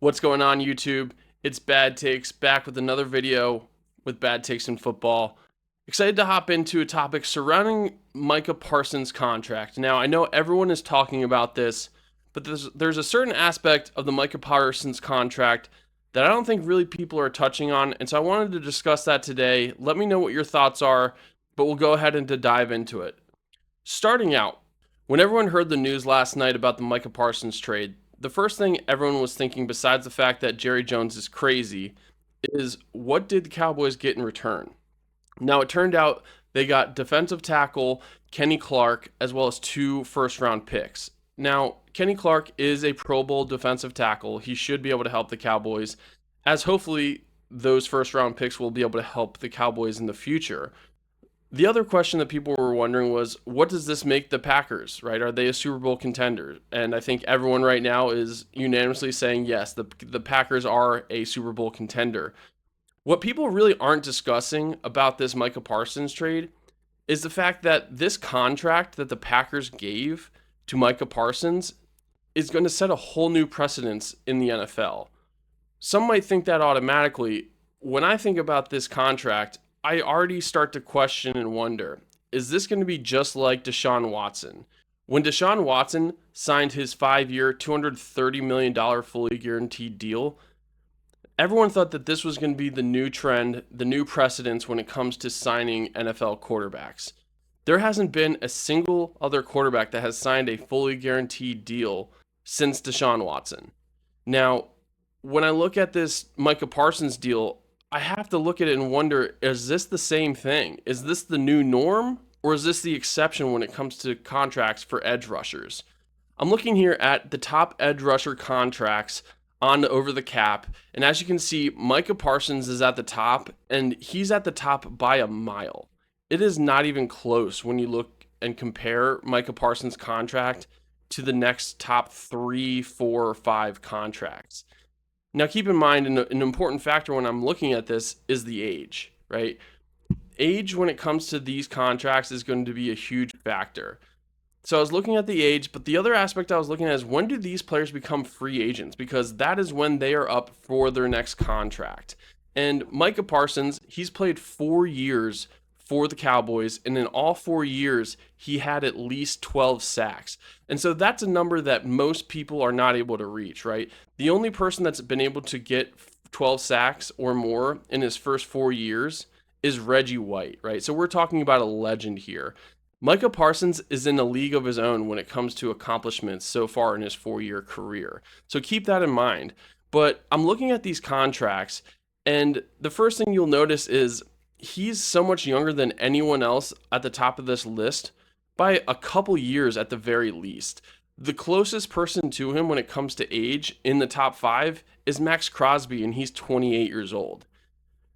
What's going on, YouTube? It's Bad Takes back with another video with Bad Takes in football. Excited to hop into a topic surrounding Micah Parsons' contract. Now, I know everyone is talking about this, but there's a certain aspect of the Micah Parsons contract that I don't think really people are touching on, and so I wanted to discuss that today. Let me know what your thoughts are, but we'll go ahead and dive into it. Starting out, when everyone heard the news last night about the Micah Parsons trade, the first thing everyone was thinking, besides the fact that Jerry Jones is crazy, is what did the Cowboys get in return? Now, it turned out they got defensive tackle Kenny Clark as well as 2 first-round picks. Now, Kenny Clark is a Pro Bowl defensive tackle. He should be able to help the Cowboys, as hopefully those first-round picks will be able to help the Cowboys in the future. The other question that people were wondering was, what does this make the Packers, right? Are they a Super Bowl contender? And I think everyone right now is unanimously saying yes, the Packers are a Super Bowl contender. What people really aren't discussing about this Micah Parsons trade is the fact that this contract that the Packers gave to Micah Parsons is going to set a whole new precedence in the NFL. Some might think that automatically. When I think about this contract, I already start to question and wonder, is this going to be just like Deshaun Watson? When Deshaun Watson signed his 5-year, $230 million fully guaranteed deal, everyone thought that this was going to be the new trend, the new precedence when it comes to signing NFL quarterbacks. There hasn't been a single other quarterback that has signed a fully guaranteed deal since Deshaun Watson. Now, when I look at this Micah Parsons deal, I have to look at it and wonder, is this the same thing? Is this the new norm, or is this the exception when it comes to contracts for edge rushers? I'm looking here at the top edge rusher contracts on over the cap, and as you can see, Micah Parsons is at the top, and he's at the top by a mile. It is not even close when you look and compare Micah Parsons' contract to the next top 3, 4, or 5 contracts. Now, keep in mind, an important factor when I'm looking at this is the age, right? Age, when it comes to these contracts, is going to be a huge factor. So I was looking at the age, but the other aspect I was looking at is, when do these players become free agents? Because that is when they are up for their next contract. And Micah Parsons, he's played 4 years for the Cowboys, and in all 4 years, he had at least 12 sacks. And so that's a number that most people are not able to reach, right? The only person that's been able to get 12 sacks or more in his first 4 years is Reggie White, right? So we're talking about a legend here. Micah Parsons is in a league of his own when it comes to accomplishments so far in his 4-year career. So keep that in mind. But I'm looking at these contracts, and the first thing you'll notice is he's so much younger than anyone else at the top of this list by a couple years at the very least. The closest person to him when it comes to age in the top 5 is Max Crosby, and he's 28 years old.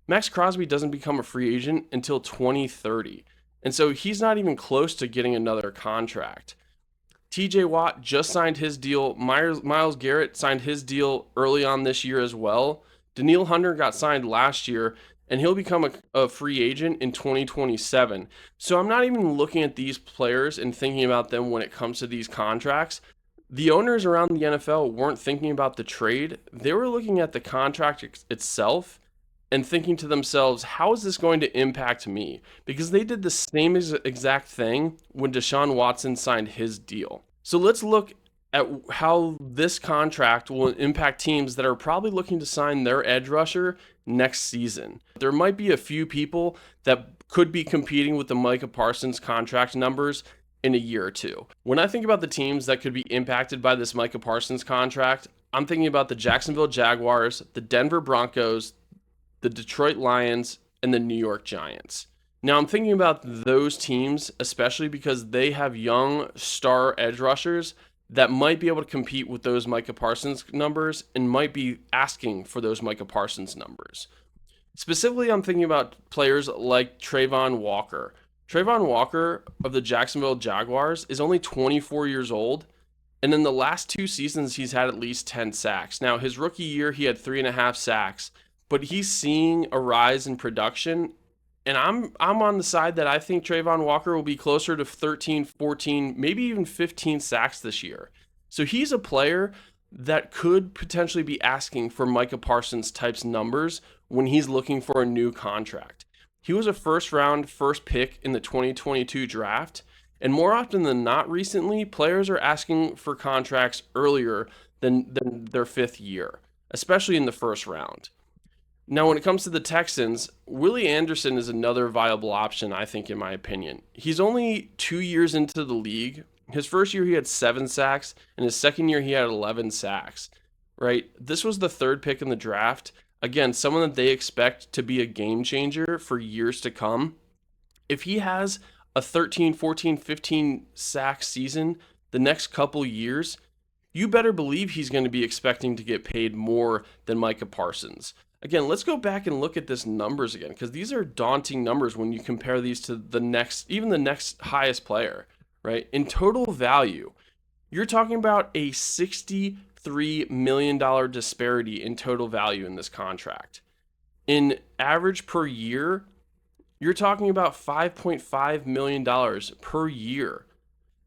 Max Crosby doesn't become a free agent until 2030, and so he's not even close to getting another contract. TJ Watt just signed his deal. Myles Garrett signed his deal early on this year as well. Danielle Hunter got signed last year, and he'll become a free agent in 2027. So I'm not even looking at these players and thinking about them when it comes to these contracts. The owners around the NFL weren't thinking about the trade. They were looking at the contract itself and thinking to themselves, how is this going to impact me? Because they did the same exact thing when Deshaun Watson signed his deal. So let's look at how this contract will impact teams that are probably looking to sign their edge rusher next season. There might be a few people that could be competing with the Micah Parsons contract numbers in a year or two. When I think about the teams that could be impacted by this Micah Parsons contract, I'm thinking about the Jacksonville Jaguars, the Denver Broncos, the Detroit Lions, and the New York Giants. Now, I'm thinking about those teams, especially because they have young star edge rushers that might be able to compete with those Micah Parsons numbers and might be asking for those Micah Parsons numbers. Specifically, I'm thinking about players like Travon Walker. Travon Walker of the Jacksonville Jaguars is only 24 years old, and in the last 2 seasons, he's had at least 10 sacks. Now, his rookie year, he had 3.5 sacks, but he's seeing a rise in production, and I'm on the side that I think Travon Walker will be closer to 13, 14, maybe even 15 sacks this year. So he's a player that could potentially be asking for Micah Parsons types numbers when he's looking for a new contract. He was a first round, first pick in the 2022 draft. And more often than not, recently, players are asking for contracts earlier than their fifth year, especially in the first round. Now, when it comes to the Texans, Willie Anderson is another viable option, I think, in my opinion. He's only 2 years into the league. His first year, he had 7 sacks, and his second year, he had 11 sacks, right? This was the third pick in the draft. Again, someone that they expect to be a game changer for years to come. If he has a 13, 14, 15 sack season the next couple years, you better believe he's going to be expecting to get paid more than Micah Parsons. Again, let's go back and look at this numbers again, because these are daunting numbers when you compare these to even the next highest player, right? In total value, you're talking about a $63 million disparity in total value in this contract. In average per year, you're talking about $5.5 million per year.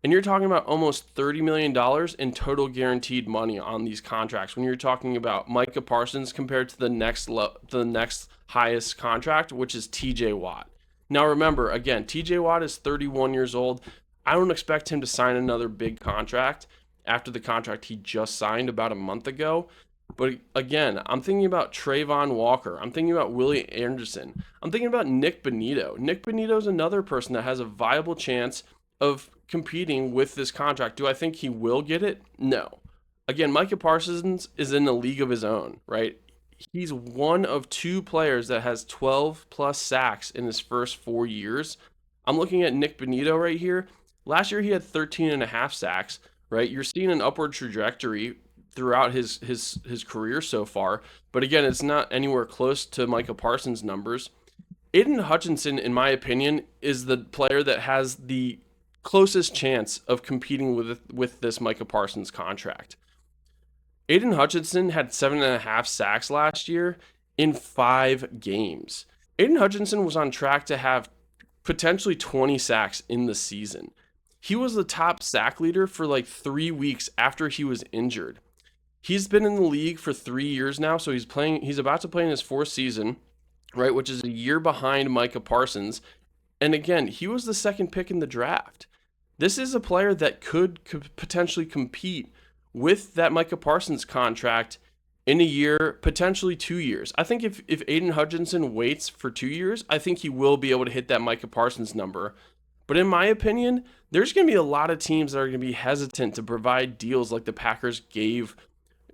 And you're talking about almost $30 million in total guaranteed money on these contracts when you're talking about Micah Parsons compared to the next highest contract, which is TJ Watt. Now remember, again, TJ Watt is 31 years old. I don't expect him to sign another big contract after the contract he just signed about a month ago. But again, I'm thinking about Travon Walker. I'm thinking about Willie Anderson. I'm thinking about Nick Bonito. Nick Bonito is another person that has a viable chance of competing with this contract. Do I think he will get it? No. Again, Micah Parsons is in a league of his own, right? He's one of 2 players that has 12 plus sacks in his first 4 years. I'm looking at Nick Bonito right here. Last year he had 13 and a half sacks, right? You're seeing an upward trajectory throughout his career so far. But again, it's not anywhere close to Micah Parsons' numbers. Aiden Hutchinson, in my opinion, is the player that has the closest chance of competing with this Micah Parsons contract. Aiden Hutchinson had 7.5 sacks last year in 5 games. Aiden Hutchinson was on track to have potentially 20 sacks in the season. He was the top sack leader for like 3 weeks after he was injured. He's been in the league for 3 years now, so he's about to play in his 4th season, right, which is a year behind Micah Parsons. And again, he was the second pick in the draft. This is a player that could potentially compete with that Micah Parsons contract in a year, potentially 2 years. I think if Aiden Hutchinson waits for 2 years, I think he will be able to hit that Micah Parsons number. But in my opinion, there's going to be a lot of teams that are going to be hesitant to provide deals like the Packers gave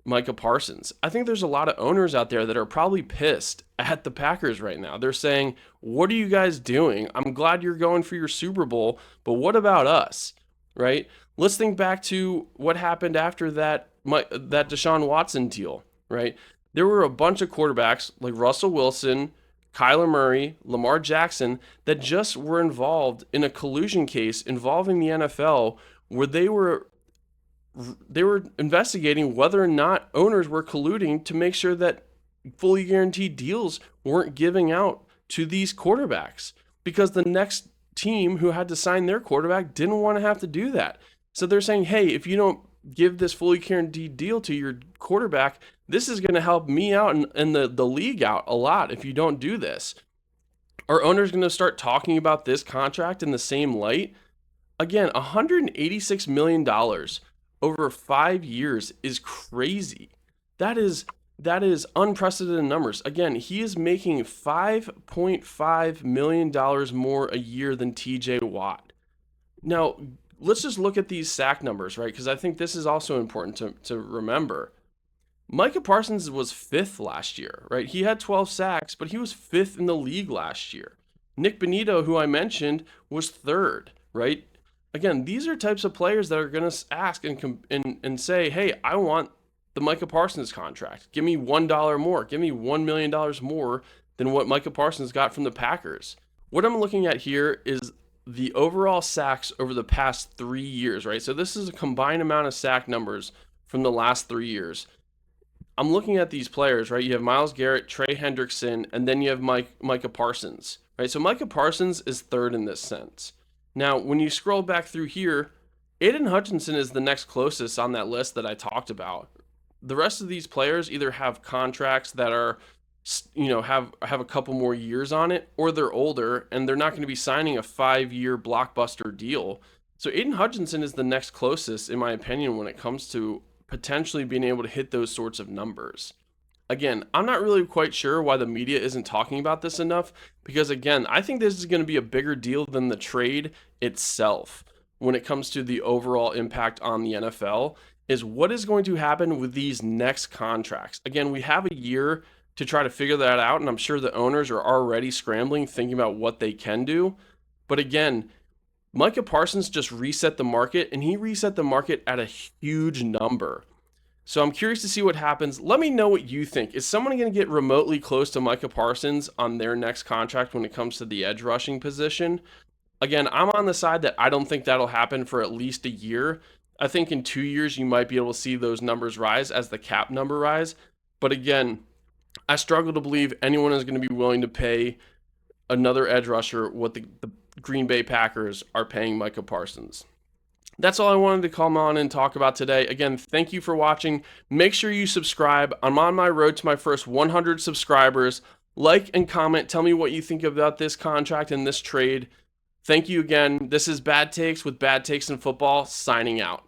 Micah Parsons. I think there's a lot of owners out there that are probably pissed at the Packers right now. They're saying, what are you guys doing? I'm glad you're going for your Super Bowl, but what about us, right? Let's think back to what happened after that Deshaun Watson deal, right? There were a bunch of quarterbacks like Russell Wilson, Kyler Murray, Lamar Jackson that just were involved in a collusion case involving the NFL where they were investigating whether or not owners were colluding to make sure that fully guaranteed deals weren't giving out to these quarterbacks because the next team who had to sign their quarterback didn't want to have to do that. So they're saying, hey, if you don't give this fully guaranteed deal to your quarterback, this is going to help me out and the league out a lot if you don't do this. Are owners going to start talking about this contract in the same light? Again, $186 million over 5 years is crazy. That is unprecedented numbers. Again, he is making $5.5 million more a year than TJ Watt. Now, let's just look at these sack numbers, right? Because I think this is also important to remember. Micah Parsons was 5th last year, right? He had 12 sacks, but he was 5th in the league last year. Nick Bonito, who I mentioned, was 3rd, right? Again, these are types of players that are going to ask and say, hey, I want the Micah Parsons contract. Give me $1 more. Give me $1 million more than what Micah Parsons got from the Packers. What I'm looking at here is the overall sacks over the past 3 years, right? So this is a combined amount of sack numbers from the last 3 years. I'm looking at these players, right? You have Myles Garrett, Trey Hendrickson, and then you have Micah Parsons, right? So Micah Parsons is 3rd in this sense. Now, when you scroll back through here, Aiden Hutchinson is the next closest on that list that I talked about. the rest of these players either have contracts that are, have a couple more years on it, or they're older and they're not going to be signing a 5-year blockbuster deal. So Aiden Hutchinson is the next closest, in my opinion, when it comes to potentially being able to hit those sorts of numbers. Again, I'm not really quite sure why the media isn't talking about this enough because, again, I think this is going to be a bigger deal than the trade itself when it comes to the overall impact on the NFL. Is what is going to happen with these next contracts. Again, we have a year to try to figure that out, and I'm sure the owners are already scrambling, thinking about what they can do. But again, Micah Parsons just reset the market, and he reset the market at a huge number. So I'm curious to see what happens. Let me know what you think. Is someone going to get remotely close to Micah Parsons on their next contract when it comes to the edge rushing position? Again, I'm on the side that I don't think that'll happen for at least a year. I think in 2 years you might be able to see those numbers rise as the cap number rise. But again, I struggle to believe anyone is going to be willing to pay another edge rusher what the Green Bay Packers are paying Micah Parsons. That's all I wanted to come on and talk about today. Again, thank you for watching. Make sure you subscribe. I'm on my road to my first 100 subscribers. Like and comment. Tell me what you think about this contract and this trade. Thank you again. This is Bad Takes with Bad Takes in Football, signing out.